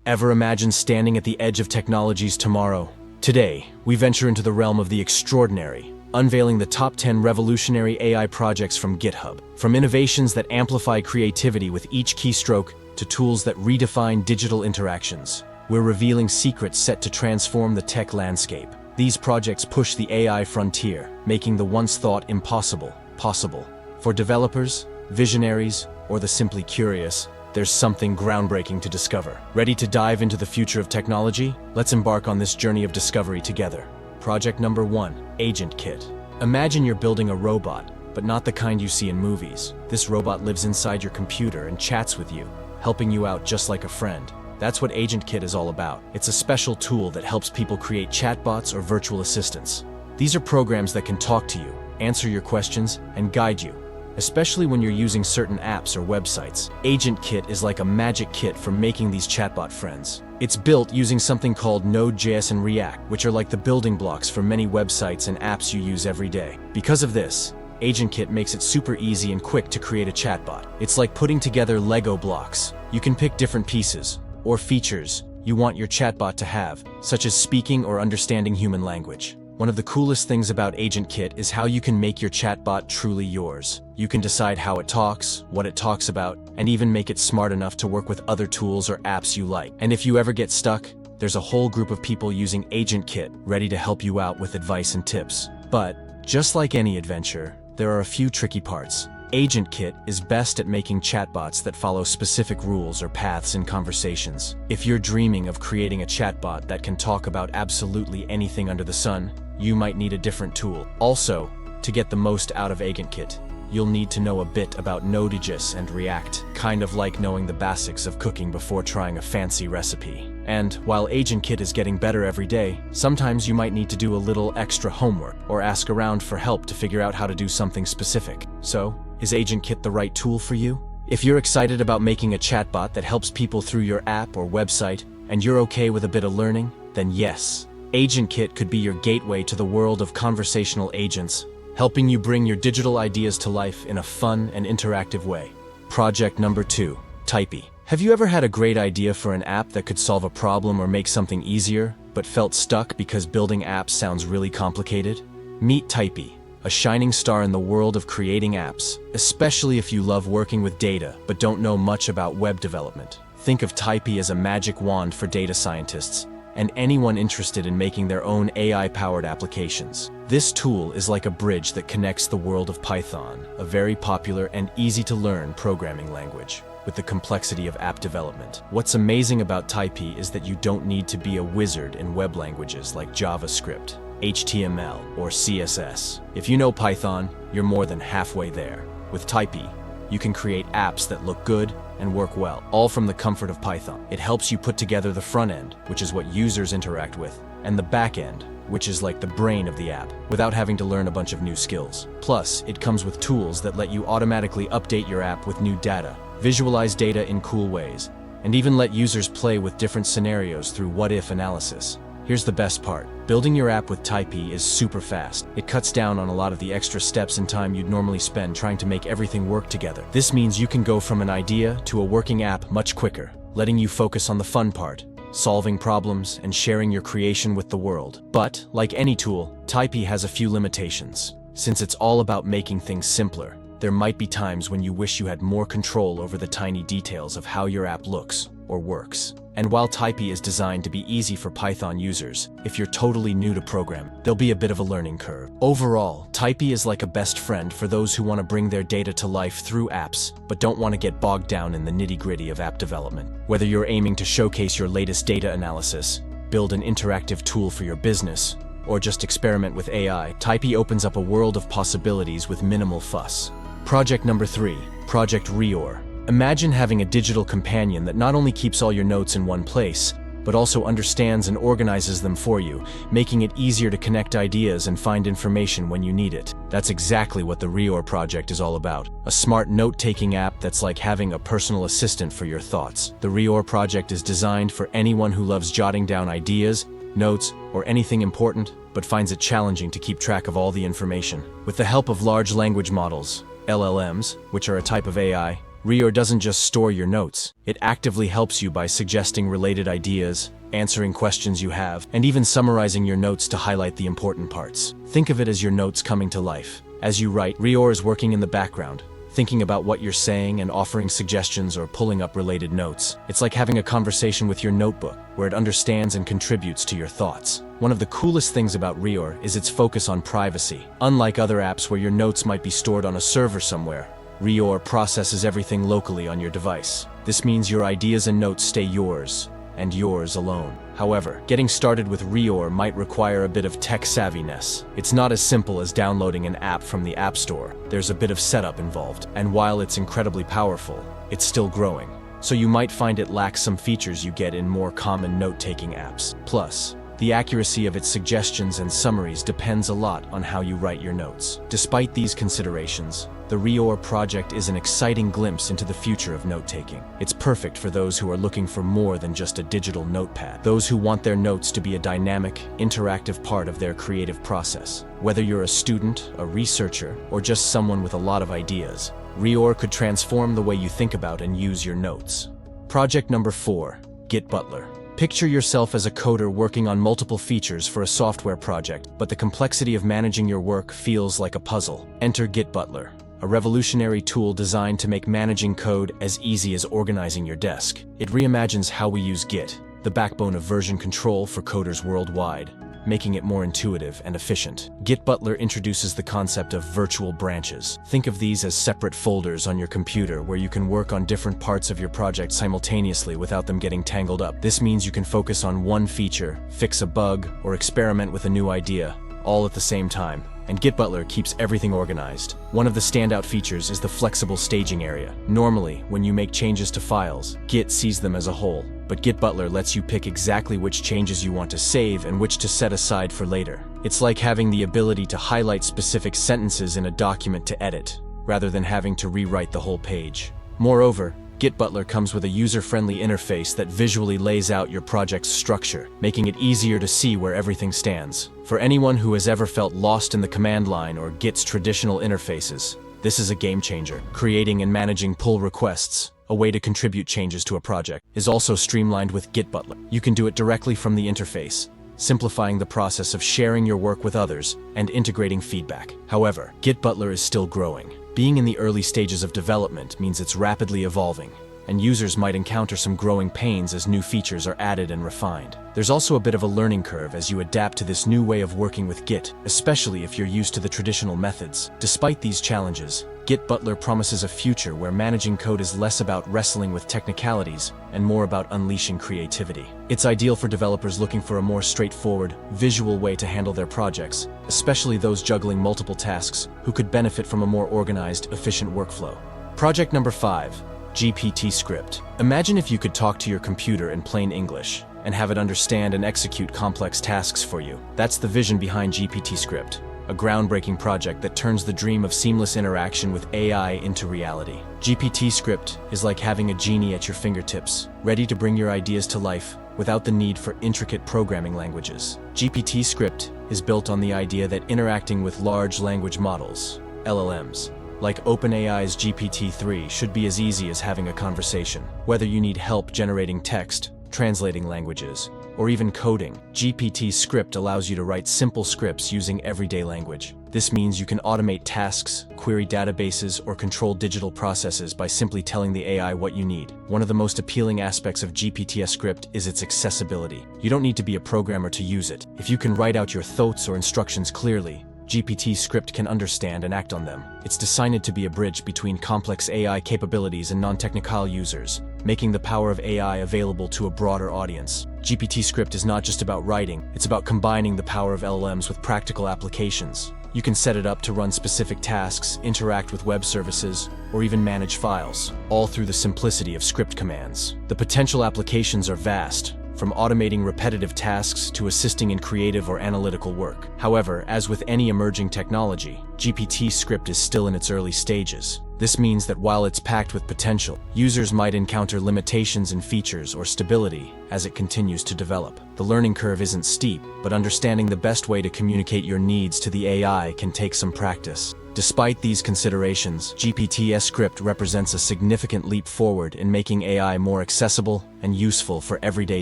Ever imagine standing at the edge of technology's tomorrow? Today, we venture into the realm of the extraordinary, unveiling the top 10 revolutionary AI projects from GitHub. From innovations that amplify creativity with each keystroke to tools that redefine digital interactions, we're revealing secrets set to transform the tech landscape. These projects push the AI frontier, making the once thought impossible possible. For developers, visionaries, or the simply curious, there's something groundbreaking to discover. Ready to dive into the future of technology? Let's embark on this journey of discovery together. Project number 1, AgentKit. Imagine you're building a robot, but not the kind you see in movies. This robot lives inside your computer and chats with you, helping you out just like a friend. That's what AgentKit is all about. It's a special tool that helps people create chatbots or virtual assistants. These are programs that can talk to you, answer your questions, and guide you, especially when you're using certain apps or websites. AgentKit is like a magic kit for making these chatbot friends. It's built using something called Node.js and React, which are like the building blocks for many websites and apps you use every day. Because of this, AgentKit makes it super easy and quick to create a chatbot. It's like putting together Lego blocks. You can pick different pieces or features you want your chatbot to have, such as speaking or understanding human language. One of the coolest things about AgentKit is how you can make your chatbot truly yours. You can decide how it talks, what it talks about, and even make it smart enough to work with other tools or apps you like. And if you ever get stuck, there's a whole group of people using AgentKit ready to help you out with advice and tips. But, just like any adventure, there are a few tricky parts. AgentKit is best at making chatbots that follow specific rules or paths in conversations. If you're dreaming of creating a chatbot that can talk about absolutely anything under the sun, you might need a different tool. Also, to get the most out of AgentKit, you'll need to know a bit about Node.js and React, kind of like knowing the basics of cooking before trying a fancy recipe. And while AgentKit is getting better every day, sometimes you might need to do a little extra homework or ask around for help to figure out how to do something specific. So, is AgentKit the right tool for you? If you're excited about making a chatbot that helps people through your app or website, and you're okay with a bit of learning, then yes, AgentKit could be your gateway to the world of conversational agents, helping you bring your digital ideas to life in a fun and interactive way. Project number 2, Taipy. Have you ever had a great idea for an app that could solve a problem or make something easier, but felt stuck because building apps sounds really complicated? Meet Taipy, a shining star in the world of creating apps, especially if you love working with data but don't know much about web development. Think of Taipy as a magic wand for data scientists and anyone interested in making their own AI-powered applications. This tool is like a bridge that connects the world of Python, a very popular and easy-to-learn programming language, with the complexity of app development. What's amazing about Taipy is that you don't need to be a wizard in web languages like JavaScript, HTML, or CSS. If you know Python, you're more than halfway there. With Taipy, you can create apps that look good and work well, all from the comfort of Python. It helps you put together the front end, which is what users interact with, and the back end, which is like the brain of the app, without having to learn a bunch of new skills. Plus, it comes with tools that let you automatically update your app with new data, visualize data in cool ways, and even let users play with different scenarios through what-if analysis. Here's the best part. Building your app with Taipy is super fast. It cuts down on a lot of the extra steps and time you'd normally spend trying to make everything work together. This means you can go from an idea to a working app much quicker, letting you focus on the fun part, solving problems, and sharing your creation with the world. But, like any tool, Taipy has a few limitations. Since it's all about making things simpler, there might be times when you wish you had more control over the tiny details of how your app looks or works. And while Taipy is designed to be easy for Python users, if you're totally new to programming, there'll be a bit of a learning curve. Overall, Taipy is like a best friend for those who want to bring their data to life through apps, but don't want to get bogged down in the nitty-gritty of app development. Whether you're aiming to showcase your latest data analysis, build an interactive tool for your business, or just experiment with AI, Taipy opens up a world of possibilities with minimal fuss. Project number 3, Project Reor. Imagine having a digital companion that not only keeps all your notes in one place, but also understands and organizes them for you, making it easier to connect ideas and find information when you need it. That's exactly what the Reor Project is all about. A smart note-taking app that's like having a personal assistant for your thoughts. The Reor Project is designed for anyone who loves jotting down ideas, notes, or anything important, but finds it challenging to keep track of all the information. With the help of large language models, LLMs, which are a type of AI, Reor doesn't just store your notes, it actively helps you by suggesting related ideas, answering questions you have, and even summarizing your notes to highlight the important parts. Think of it as your notes coming to life. As you write, Reor is working in the background, thinking about what you're saying and offering suggestions or pulling up related notes. It's like having a conversation with your notebook, where it understands and contributes to your thoughts. One of the coolest things about Reor is its focus on privacy. Unlike other apps where your notes might be stored on a server somewhere, Reor processes everything locally on your device. This means your ideas and notes stay yours, and yours alone. However, getting started with Reor might require a bit of tech savviness. It's not as simple as downloading an app from the App Store. There's a bit of setup involved, and while it's incredibly powerful, it's still growing. So you might find it lacks some features you get in more common note-taking apps. Plus, the accuracy of its suggestions and summaries depends a lot on how you write your notes. Despite these considerations, the Reor project is an exciting glimpse into the future of note-taking. It's perfect for those who are looking for more than just a digital notepad. Those who want their notes to be a dynamic, interactive part of their creative process. Whether you're a student, a researcher, or just someone with a lot of ideas, Reor could transform the way you think about and use your notes. Project number 4, GitButler. Picture yourself as a coder working on multiple features for a software project, but the complexity of managing your work feels like a puzzle. Enter GitButler, a revolutionary tool designed to make managing code as easy as organizing your desk. It reimagines how we use Git, the backbone of version control for coders worldwide, making it more intuitive and efficient. GitButler introduces the concept of virtual branches. Think of these as separate folders on your computer where you can work on different parts of your project simultaneously without them getting tangled up. This means you can focus on one feature, fix a bug, or experiment with a new idea, all at the same time. And GitButler keeps everything organized. One of the standout features is the flexible staging area. Normally, when you make changes to files, Git sees them as a whole, but GitButler lets you pick exactly which changes you want to save and which to set aside for later. It's like having the ability to highlight specific sentences in a document to edit, rather than having to rewrite the whole page. Moreover, GitButler comes with a user-friendly interface that visually lays out your project's structure, making it easier to see where everything stands. For anyone who has ever felt lost in the command line or Git's traditional interfaces, this is a game changer. Creating and managing pull requests, a way to contribute changes to a project, is also streamlined with GitButler. You can do it directly from the interface, simplifying the process of sharing your work with others and integrating feedback. However, GitButler is still growing. Being in the early stages of development means it's rapidly evolving, and users might encounter some growing pains as new features are added and refined. There's also a bit of a learning curve as you adapt to this new way of working with Git, especially if you're used to the traditional methods. Despite these challenges, GitButler promises a future where managing code is less about wrestling with technicalities and more about unleashing creativity. It's ideal for developers looking for a more straightforward, visual way to handle their projects, especially those juggling multiple tasks who could benefit from a more organized, efficient workflow. Project number 5, GPTScript. Imagine if you could talk to your computer in plain English and have it understand and execute complex tasks for you. That's the vision behind GPTScript, a groundbreaking project that turns the dream of seamless interaction with AI into reality. GPTScript is like having a genie at your fingertips, ready to bring your ideas to life without the need for intricate programming languages. GPTScript is built on the idea that interacting with large language models, LLMs, like OpenAI's GPT-3 should be as easy as having a conversation. Whether you need help generating text, translating languages, or even coding, GPTScript allows you to write simple scripts using everyday language. This means you can automate tasks, query databases, or control digital processes by simply telling the AI what you need. One of the most appealing aspects of GPTScript is its accessibility. You don't need to be a programmer to use it. If you can write out your thoughts or instructions clearly, GPTScript can understand and act on them. It's designed to be a bridge between complex AI capabilities and non-technical users, making the power of AI available to a broader audience. GPTScript is not just about writing, it's about combining the power of LLMs with practical applications. You can set it up to run specific tasks, interact with web services, or even manage files, all through the simplicity of script commands. The potential applications are vast, from automating repetitive tasks to assisting in creative or analytical work. However, as with any emerging technology, GPTScript is still in its early stages. This means that while it's packed with potential, users might encounter limitations in features or stability as it continues to develop. The learning curve isn't steep, but understanding the best way to communicate your needs to the AI can take some practice. Despite these considerations, GPTScript represents a significant leap forward in making AI more accessible and useful for everyday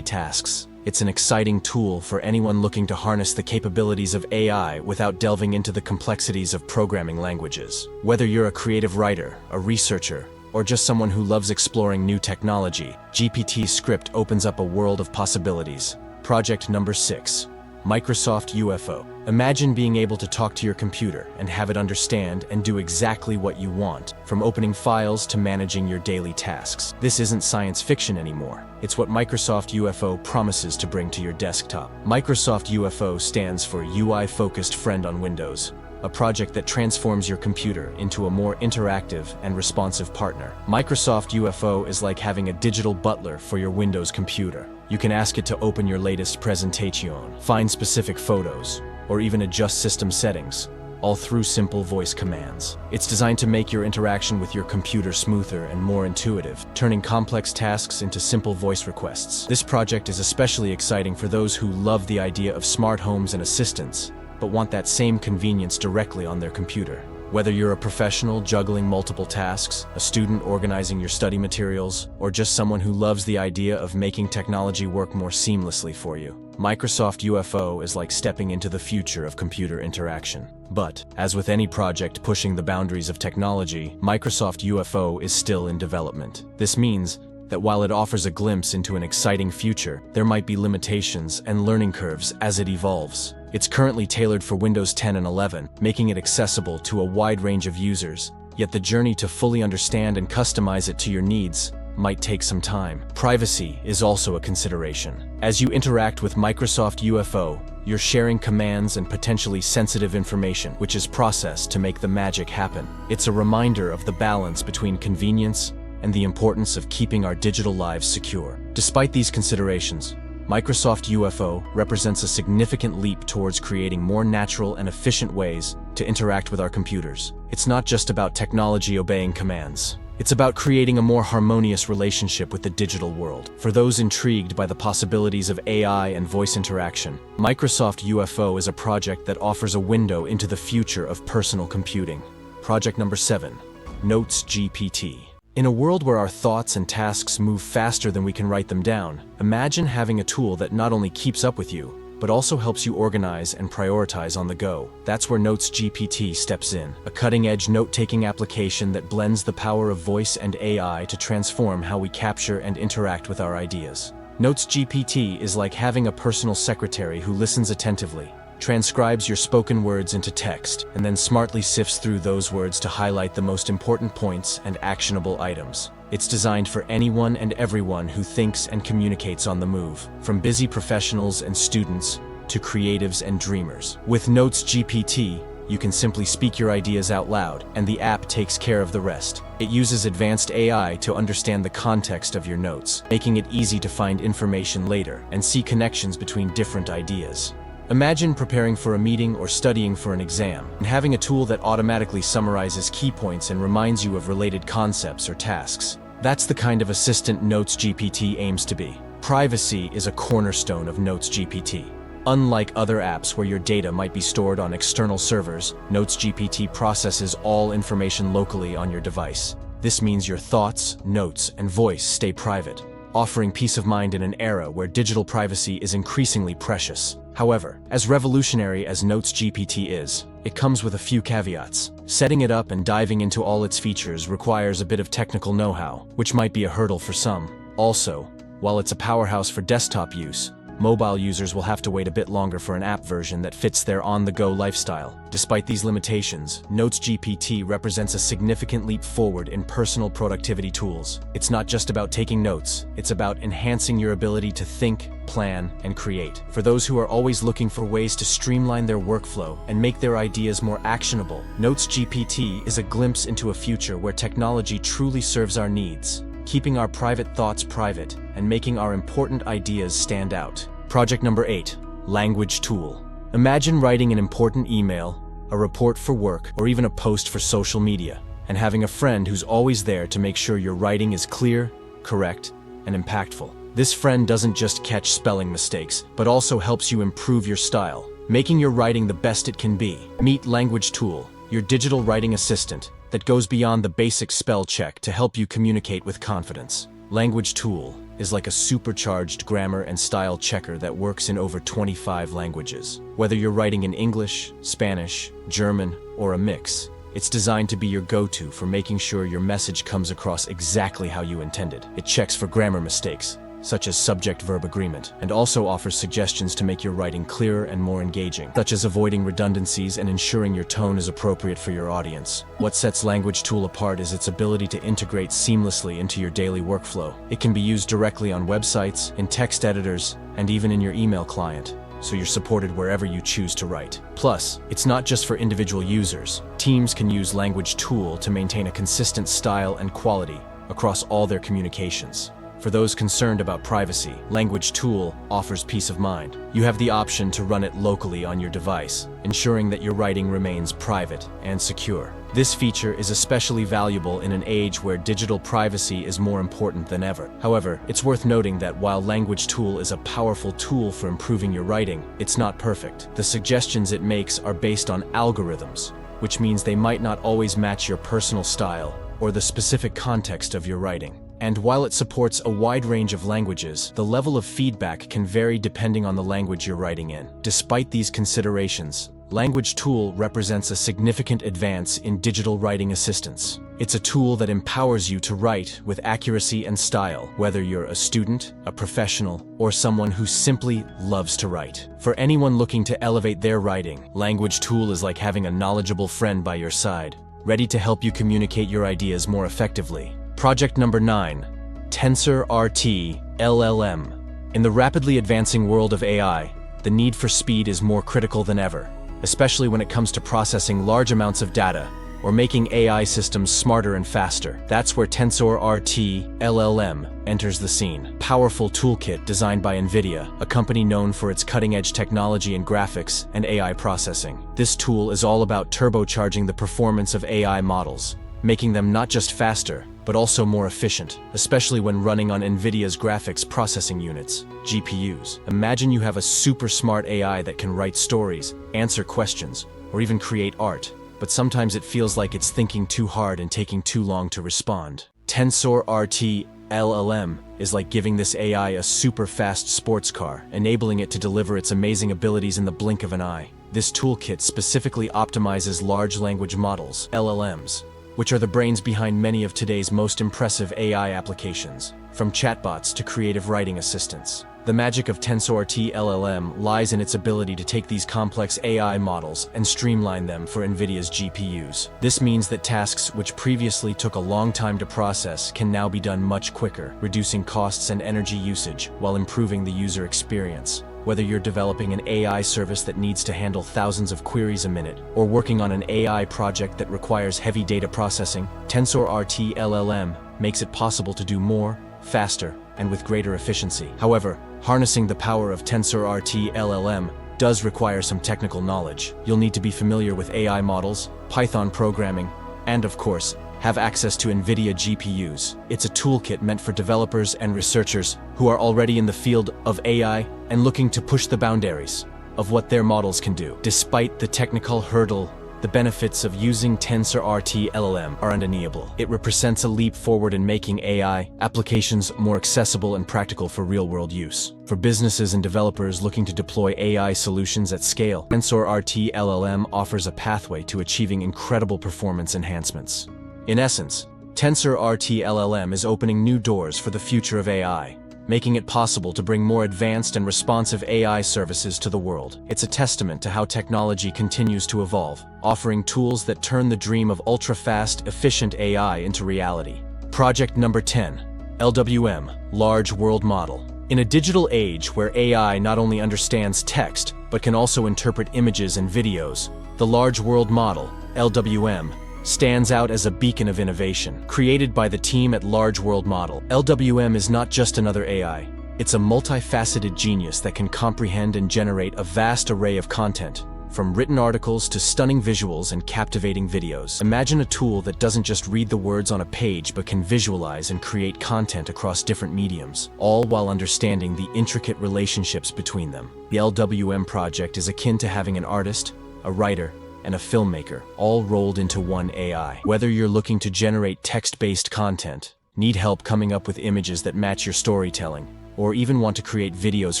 tasks. It's an exciting tool for anyone looking to harness the capabilities of AI without delving into the complexities of programming languages. Whether you're a creative writer, a researcher, or just someone who loves exploring new technology, GPTScript opens up a world of possibilities. Project number 6. Microsoft UFO. Imagine being able to talk to your computer and have it understand and do exactly what you want, from opening files to managing your daily tasks. This isn't science fiction anymore. It's what Microsoft UFO promises to bring to your desktop. Microsoft UFO stands for UI-focused friend on Windows, a project that transforms your computer into a more interactive and responsive partner. Microsoft UFO is like having a digital butler for your Windows computer. You can ask it to open your latest presentation, find specific photos, or even adjust system settings, all through simple voice commands. It's designed to make your interaction with your computer smoother and more intuitive, turning complex tasks into simple voice requests. This project is especially exciting for those who love the idea of smart homes and assistants, but want that same convenience directly on their computer. Whether you're a professional juggling multiple tasks, a student organizing your study materials, or just someone who loves the idea of making technology work more seamlessly for you, Microsoft UFO is like stepping into the future of computer interaction. But, as with any project pushing the boundaries of technology, Microsoft UFO is still in development. This means that while it offers a glimpse into an exciting future, there might be limitations and learning curves as it evolves. It's currently tailored for Windows 10 and 11, making it accessible to a wide range of users, yet the journey to fully understand and customize it to your needs might take some time. Privacy is also a consideration. As you interact with Microsoft UFO, you're sharing commands and potentially sensitive information, which is processed to make the magic happen. It's a reminder of the balance between convenience and the importance of keeping our digital lives secure. Despite these considerations, Microsoft UFO represents a significant leap towards creating more natural and efficient ways to interact with our computers. It's not just about technology obeying commands. It's about creating a more harmonious relationship with the digital world. For those intrigued by the possibilities of AI and voice interaction, Microsoft UFO is a project that offers a window into the future of personal computing. Project number 7. notesGPT. In a world where our thoughts and tasks move faster than we can write them down, imagine having a tool that not only keeps up with you, but also helps you organize and prioritize on the go. That's where notesGPT steps in, a cutting-edge note-taking application that blends the power of voice and AI to transform how we capture and interact with our ideas. notesGPT is like having a personal secretary who listens attentively, transcribes your spoken words into text, and then smartly sifts through those words to highlight the most important points and actionable items. It's designed for anyone and everyone who thinks and communicates on the move, from busy professionals and students to creatives and dreamers. With notesGPT, you can simply speak your ideas out loud, and the app takes care of the rest. It uses advanced AI to understand the context of your notes, making it easy to find information later and see connections between different ideas. Imagine preparing for a meeting or studying for an exam, and having a tool that automatically summarizes key points and reminds you of related concepts or tasks. That's the kind of assistant notesGPT aims to be. Privacy is a cornerstone of notesGPT. Unlike other apps where your data might be stored on external servers, notesGPT processes all information locally on your device. This means your thoughts, notes, and voice stay private, offering peace of mind in an era where digital privacy is increasingly precious. However, as revolutionary as notesGPT is, it comes with a few caveats. Setting it up and diving into all its features requires a bit of technical know-how, which might be a hurdle for some. Also, while it's a powerhouse for desktop use, mobile users will have to wait a bit longer for an app version that fits their on-the-go lifestyle. Despite these limitations, notesGPT represents a significant leap forward in personal productivity tools. It's not just about taking notes, it's about enhancing your ability to think, plan, and create. For those who are always looking for ways to streamline their workflow and make their ideas more actionable, notesGPT is a glimpse into a future where technology truly serves our needs, keeping our private thoughts private and making our important ideas stand out. Project number 8. LanguageTool. Imagine writing an important email, a report for work, or even a post for social media, and having a friend who's always there to make sure your writing is clear, correct, and impactful. This friend doesn't just catch spelling mistakes, but also helps you improve your style, making your writing the best it can be. Meet LanguageTool, your digital writing assistant that goes beyond the basic spell check to help you communicate with confidence. LanguageTool is like a supercharged grammar and style checker that works in over 25 languages. Whether you're writing in English, Spanish, German, or a mix, it's designed to be your go-to for making sure your message comes across exactly how you intended. It checks for grammar mistakes, such as subject-verb agreement, and also offers suggestions to make your writing clearer and more engaging, such as avoiding redundancies and ensuring your tone is appropriate for your audience. What sets LanguageTool apart is its ability to integrate seamlessly into your daily workflow. It can be used directly on websites, in text editors, and even in your email client, so you're supported wherever you choose to write. Plus, it's not just for individual users. Teams can use LanguageTool to maintain a consistent style and quality across all their communications. For those concerned about privacy, LanguageTool offers peace of mind. You have the option to run it locally on your device, ensuring that your writing remains private and secure. This feature is especially valuable in an age where digital privacy is more important than ever. However, it's worth noting that while LanguageTool is a powerful tool for improving your writing, it's not perfect. The suggestions it makes are based on algorithms, which means they might not always match your personal style or the specific context of your writing. And while it supports a wide range of languages, the level of feedback can vary depending on the language you're writing in. Despite these considerations, LanguageTool represents a significant advance in digital writing assistance. It's a tool that empowers you to write with accuracy and style, whether you're a student, a professional, or someone who simply loves to write. For anyone looking to elevate their writing, LanguageTool is like having a knowledgeable friend by your side, ready to help you communicate your ideas more effectively. Project number 9, TensorRT-LLM. In the rapidly advancing world of AI, the need for speed is more critical than ever, especially when it comes to processing large amounts of data or making AI systems smarter and faster. That's where TensorRT-LLM enters the scene. Powerful toolkit designed by NVIDIA, a company known for its cutting-edge technology in graphics and AI processing. This tool is all about turbocharging the performance of AI models, making them not just faster, but also more efficient, especially when running on NVIDIA's graphics processing units, GPUs. Imagine you have a super smart AI that can write stories, answer questions, or even create art, but sometimes it feels like it's thinking too hard and taking too long to respond. TensorRT-LLM is like giving this AI a super fast sports car, enabling it to deliver its amazing abilities in the blink of an eye. This toolkit specifically optimizes large language models, LLMs, which are the brains behind many of today's most impressive AI applications, from chatbots to creative writing assistants. The magic of TensorRT-LLM lies in its ability to take these complex AI models and streamline them for NVIDIA's GPUs. This means that tasks which previously took a long time to process can now be done much quicker, reducing costs and energy usage while improving the user experience. Whether you're developing an AI service that needs to handle thousands of queries a minute, or working on an AI project that requires heavy data processing, TensorRT-LLM makes it possible to do more, faster, and with greater efficiency. However, harnessing the power of TensorRT-LLM does require some technical knowledge. You'll need to be familiar with AI models, Python programming, and of course, have access to NVIDIA GPUs. It's a toolkit meant for developers and researchers who are already in the field of AI and looking to push the boundaries of what their models can do. Despite the technical hurdle, the benefits of using TensorRT-LLM are undeniable. It represents a leap forward in making AI applications more accessible and practical for real-world use. For businesses and developers looking to deploy AI solutions at scale, TensorRT-LLM offers a pathway to achieving incredible performance enhancements. In essence, TensorRT-LLM is opening new doors for the future of AI, making it possible to bring more advanced and responsive AI services to the world. It's a testament to how technology continues to evolve, offering tools that turn the dream of ultra-fast, efficient AI into reality. Project number 10, LWM, Large World Model. In a digital age where AI not only understands text, but can also interpret images and videos, the Large World Model, LWM, stands out as a beacon of innovation. Created by the team at Large World Model, LWM is not just another AI. It's a multifaceted genius that can comprehend and generate a vast array of content, from written articles to stunning visuals and captivating videos. Imagine a tool that doesn't just read the words on a page but can visualize and create content across different mediums, all while understanding the intricate relationships between them. The LWM project is akin to having an artist, a writer, and a filmmaker, all rolled into one AI. Whether you're looking to generate text-based content, need help coming up with images that match your storytelling, or even want to create videos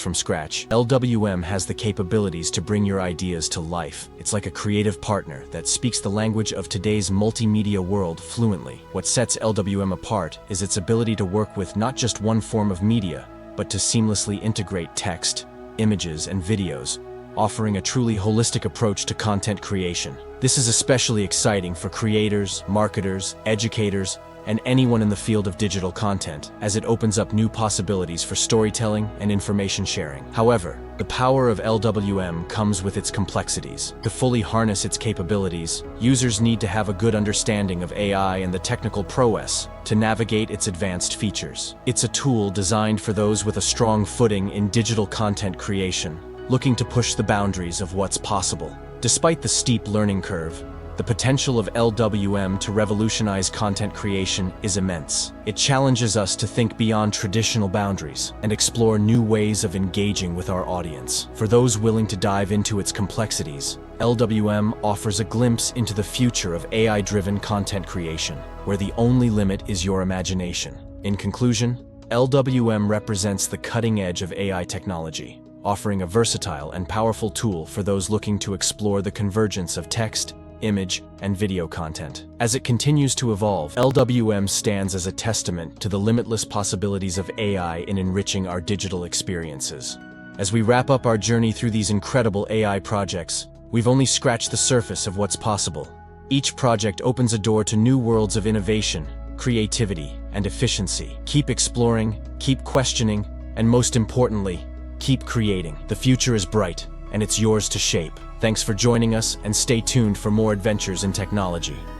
from scratch, LWM has the capabilities to bring your ideas to life. It's like a creative partner that speaks the language of today's multimedia world fluently. What sets LWM apart is its ability to work with not just one form of media, but to seamlessly integrate text, images, and videos, offering a truly holistic approach to content creation. This is especially exciting for creators, marketers, educators, and anyone in the field of digital content, as it opens up new possibilities for storytelling and information sharing. However, the power of LWM comes with its complexities. To fully harness its capabilities, users need to have a good understanding of AI and the technical prowess to navigate its advanced features. It's a tool designed for those with a strong footing in digital content creation, looking to push the boundaries of what's possible. Despite the steep learning curve, the potential of LWM to revolutionize content creation is immense. It challenges us to think beyond traditional boundaries and explore new ways of engaging with our audience. For those willing to dive into its complexities, LWM offers a glimpse into the future of AI-driven content creation, where the only limit is your imagination. In conclusion, LWM represents the cutting edge of AI technology, offering a versatile and powerful tool for those looking to explore the convergence of text, image, and video content. As it continues to evolve, LWM stands as a testament to the limitless possibilities of AI in enriching our digital experiences. As we wrap up our journey through these incredible AI projects, we've only scratched the surface of what's possible. Each project opens a door to new worlds of innovation, creativity, and efficiency. Keep exploring, keep questioning, and most importantly, keep creating. The future is bright, and it's yours to shape. Thanks for joining us, and stay tuned for more adventures in technology.